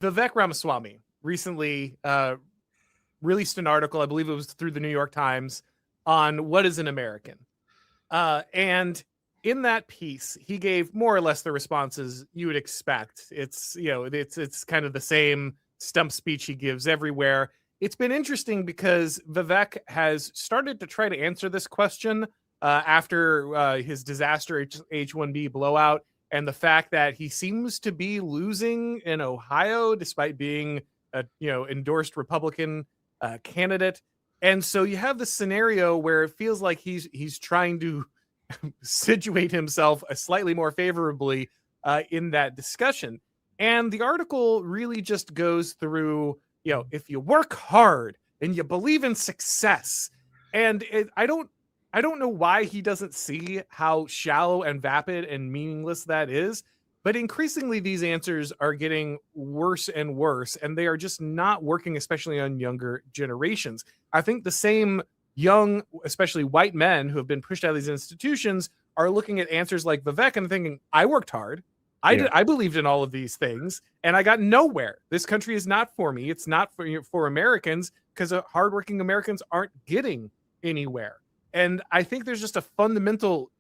Vivek Ramaswamy recently released an article, I believe it was through the New York Times, on what is an American. And in that piece, he gave more or less the responses you would expect. It's kind of the same stump speech he gives everywhere. It's been interesting because Vivek has started to try to answer this question after his disaster H-1B blowout, and the fact that he seems to be losing in Ohio despite being a endorsed Republican candidate. And so you have this scenario where it feels like he's trying to situate himself slightly more favorably in that discussion. And the article really just goes through, if you work hard and you believe in success, and I don't know why he doesn't see how shallow and vapid and meaningless that is. But increasingly, these answers are getting worse and worse, and they are just not working, especially on younger generations. I think the same young, especially white men who have been pushed out of these institutions are looking at answers like Vivek and thinking, I worked hard. I believed in all of these things, and I got nowhere. This country is not for me. It's not for Americans, because hardworking Americans aren't getting anywhere. And I think there's just a fundamental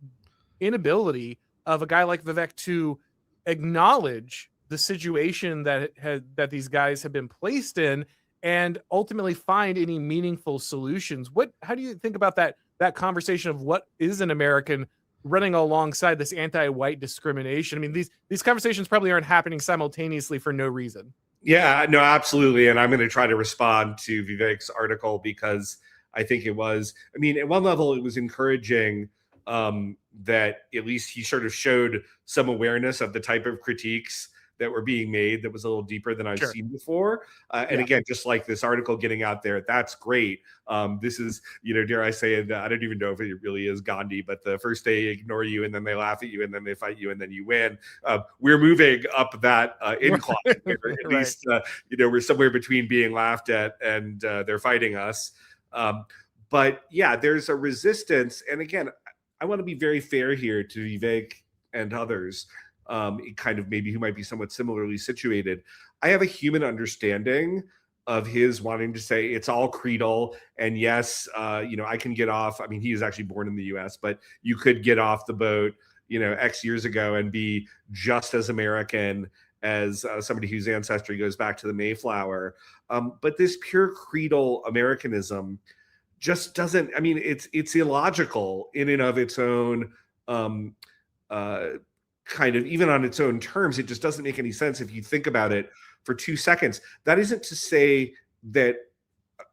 inability of a guy like Vivek to acknowledge the situation that these guys have been placed in and ultimately find any meaningful solutions. How do you think about that conversation of what is an American running alongside this anti-white discrimination? I mean, these conversations probably aren't happening simultaneously for no reason. Yeah, no, absolutely. And I'm going to try to respond to Vivek's article because I think it was, at one level, it was encouraging that at least he sort of showed some awareness of the type of critiques that were being made that was a little deeper than I've seen before. And again, just like this article getting out there, that's great. This is, dare I say it, I don't even know if it really is Gandhi, but the first they ignore you and then they laugh at you and then they fight you and then you win. We're moving up that incline here. At least, we're somewhere between being laughed at and they're fighting us. But yeah, there's a resistance. And again, I want to be very fair here to Vivek and others, kind of maybe who might be somewhat similarly situated. I have a human understanding of his wanting to say it's all Creedal. And yes, I can get off. He was actually born in the US, but you could get off the boat, X years ago and be just as American as somebody whose ancestry goes back to the Mayflower. But this pure Creedal Americanism just doesn't, it's illogical in and of its own, kind of, even on its own terms. It just doesn't make any sense if you think about it for 2 seconds. That isn't to say that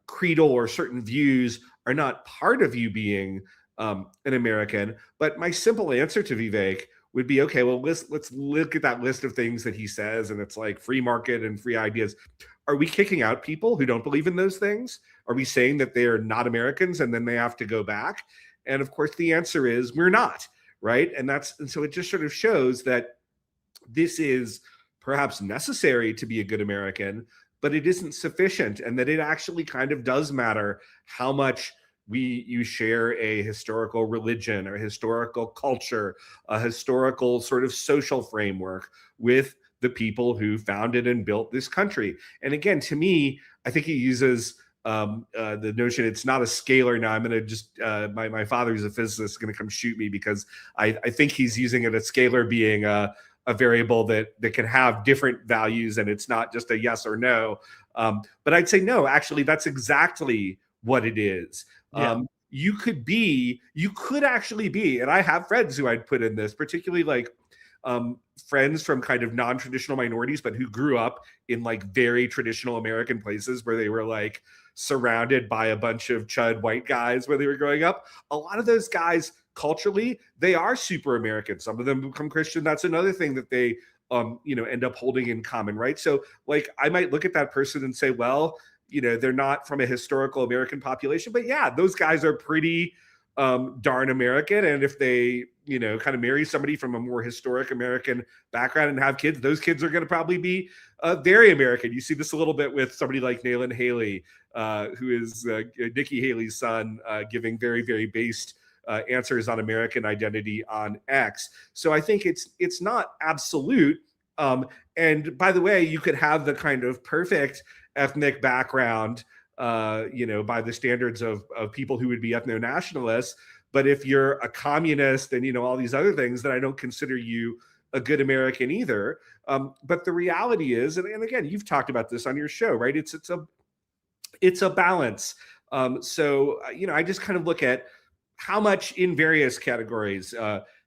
Creedal or certain views are not part of you being an American, but my simple answer to Vivek would be, okay, well, let's look at that list of things that he says, and it's like free market and free ideas. Are we kicking out people who don't believe in those things? Are we saying that they are not Americans and then they have to go back? And of course, the answer is we're not, right? And so it just sort of shows that this is perhaps necessary to be a good American, but it isn't sufficient, and that it actually kind of does matter how much you share a historical religion or historical culture, a historical sort of social framework with the people who founded and built this country. And again, to me, I think he uses the notion it's not a scalar. Now I'm going to just, my father who's a physicist is going to come shoot me because I think he's using it as scalar being a variable that can have different values and it's not just a yes or no. But I'd say no, actually, that's exactly what it is. Yeah. You could actually be, and I have friends who I'd put in this, particularly like friends from kind of non-traditional minorities, but who grew up in like very traditional American places where they were like surrounded by a bunch of chud white guys where they were growing up. A lot of those guys culturally, they are super American. Some of them become Christian. That's another thing that they end up holding in common, right? So like I might look at that person and say, well, they're not from a historical American population, but yeah, those guys are pretty darn American. And if they, kind of marry somebody from a more historic American background and have kids, those kids are going to probably be very American. You see this a little bit with somebody like Nayland Haley, who is Nikki Haley's son, giving very, very based answers on American identity on X. So I think it's not absolute. And by the way, you could have the kind of perfect ethnic background, by the standards of people who would be ethno-nationalists. But if you're a communist and, all these other things, then I don't consider you a good American either. But the reality is, and again, you've talked about this on your show, right? It's a balance. I just kind of look at how much in various categories,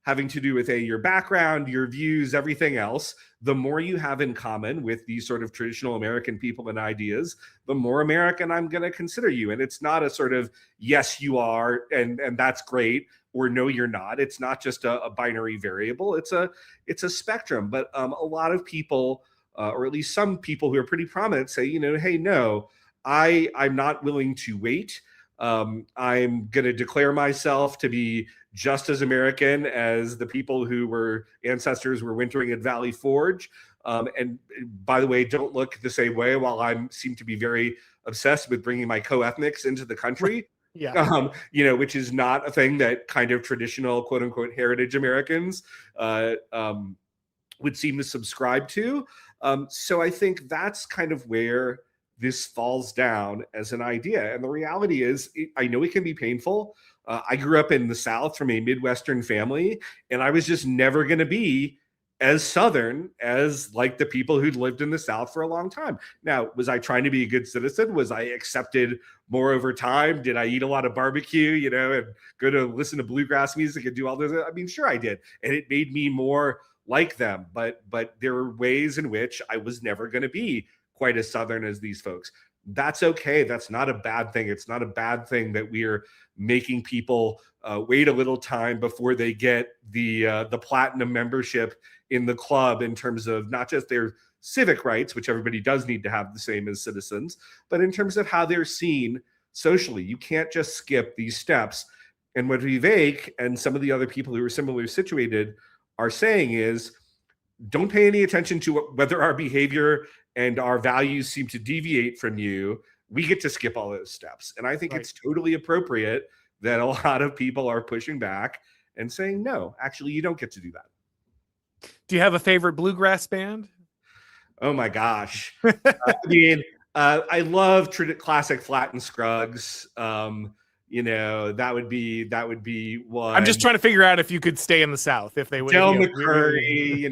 having to do with your background, your views, everything else. The more you have in common with these sort of traditional American people and ideas, the more American I'm going to consider you. And it's not a sort of yes, you are, and that's great, or no, you're not. It's not just a binary variable. It's a spectrum. But a lot of people, or at least some people who are pretty prominent, say, hey, no, I'm not willing to wait. I'm going to declare myself to be just as American as the people who were ancestors were wintering at Valley Forge. And by the way, don't look the same way, while I seem to be very obsessed with bringing my co-ethnics into the country. Yeah. Which is not a thing that kind of traditional quote unquote heritage Americans would seem to subscribe to. So I think that's kind of where this falls down as an idea. And the reality is, I know it can be painful. I grew up in the South from a Midwestern family, and I was just never going to be as Southern as like the people who'd lived in the South for a long time. Now, was I trying to be a good citizen? Was I accepted more over time? Did I eat a lot of barbecue, and go to listen to bluegrass music and do all this? I mean, sure I did. And it made me more like them. But there were ways in which I was never going to be quite as Southern as these folks. That's okay. That's not a bad thing. It's not a bad thing that we're making people wait a little time before they get the platinum membership in the club, in terms of not just their civic rights, which everybody does need to have the same as citizens, but in terms of how they're seen socially. You can't just skip these steps. And what Vivek and some of the other people who are similarly situated are saying is, don't pay any attention to whether our behavior and our values seem to deviate from you. We get to skip all those steps. And I think it's totally appropriate that a lot of people are pushing back and saying, no, actually, you don't get to do that. Do you have a favorite bluegrass band? Oh my gosh. I love classic Flatt and Scruggs. That would be one. I'm just trying to figure out if you could stay in the South, if they would. Del McCurry,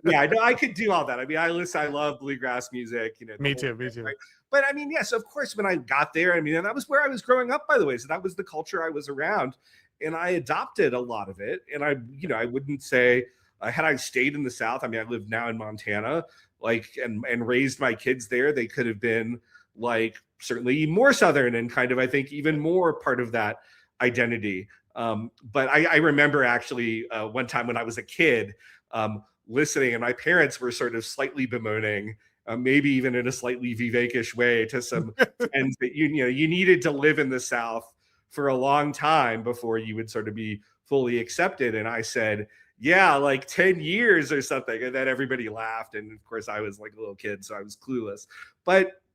Yeah, no, I could do all that. I mean, I love bluegrass music, Me too. Right? But I mean, yes, of course, when I got there, and that was where I was growing up, by the way. So that was the culture I was around, and I adopted a lot of it. And I wouldn't say, had I stayed in the South, I mean, I live now in Montana, and raised my kids there, they could have been certainly more Southern and kind of, I think, even more part of that identity. But I remember actually one time when I was a kid listening, and my parents were sort of slightly bemoaning, maybe even in a slightly Vivekish way, to some friends that you needed to live in the South for a long time before you would sort of be fully accepted. And I said, yeah, 10 years or something. And then everybody laughed. And of course I was a little kid, so I was clueless.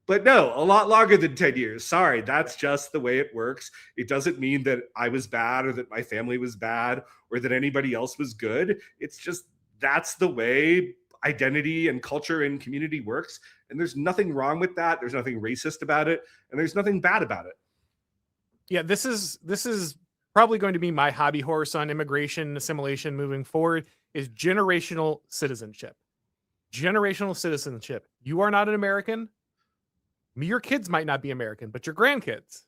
But no, a lot longer than 10 years. Sorry, that's just the way it works. It doesn't mean that I was bad, or that my family was bad, or that anybody else was good. It's just, that's the way identity and culture and community works. And there's nothing wrong with that. There's nothing racist about it. And there's nothing bad about it. Yeah, this is probably going to be my hobby horse on immigration and assimilation moving forward, is generational citizenship. Generational citizenship. You are not an American. Your kids might not be American, but your grandkids,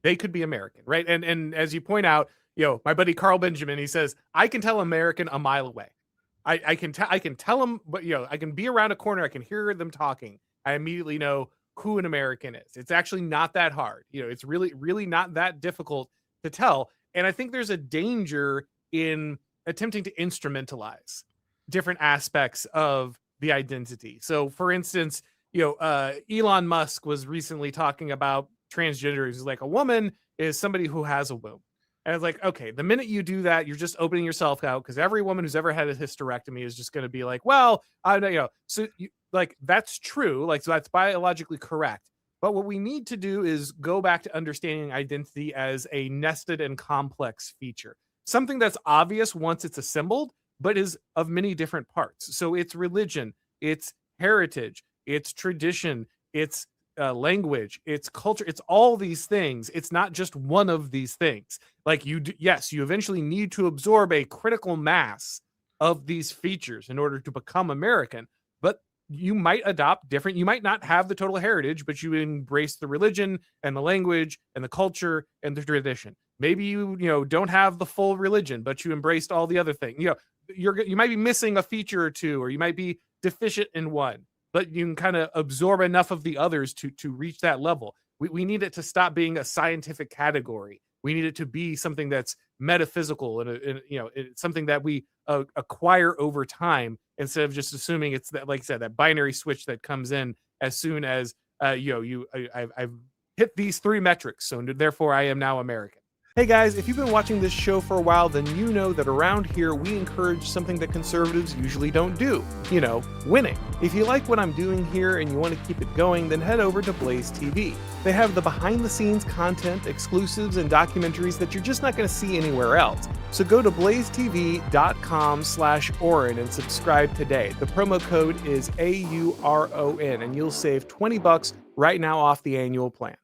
they could be American, right? And as you point out, my buddy Carl Benjamin, he says, I can tell American a mile away. I can tell them, but I can be around a corner, I can hear them talking. I immediately know who an American is. It's actually not that hard. It's really, really not that difficult to tell. And I think there's a danger in attempting to instrumentalize different aspects of the identity. So for instance, Elon Musk was recently talking about transgenders. He's like, a woman is somebody who has a womb. And it's like, okay, the minute you do that, you're just opening yourself out, because every woman who's ever had a hysterectomy is just going to be like, well, I know, so that's true. So that's biologically correct. But what we need to do is go back to understanding identity as a nested and complex feature. Something that's obvious once it's assembled, but is of many different parts. So it's religion, it's heritage, it's tradition, it's language, it's culture, it's all these things. It's not just one of these things. Like yes, you eventually need to absorb a critical mass of these features in order to become American, but you might adopt different, you might not have the total heritage, but you embrace the religion and the language and the culture and the tradition. Maybe you don't have the full religion, but you embraced all the other things. You might be missing a feature or two, or you might be deficient in one, but you can kind of absorb enough of the others to reach that level. We need it to stop being a scientific category. We need it to be something that's metaphysical and it's something that we acquire over time, instead of just assuming it's that, like I said, that binary switch that comes in as soon as I've hit these 3 metrics, so therefore I am now American. Hey guys, if you've been watching this show for a while, then you know that around here we encourage something that conservatives usually don't do. Winning. If you like what I'm doing here and you want to keep it going, then head over to Blaze TV. They have the behind-the-scenes content, exclusives, and documentaries that you're just not going to see anywhere else. So go to blazetv.com/Auron and subscribe today. The promo code is AURON, and you'll save $20 right now off the annual plan.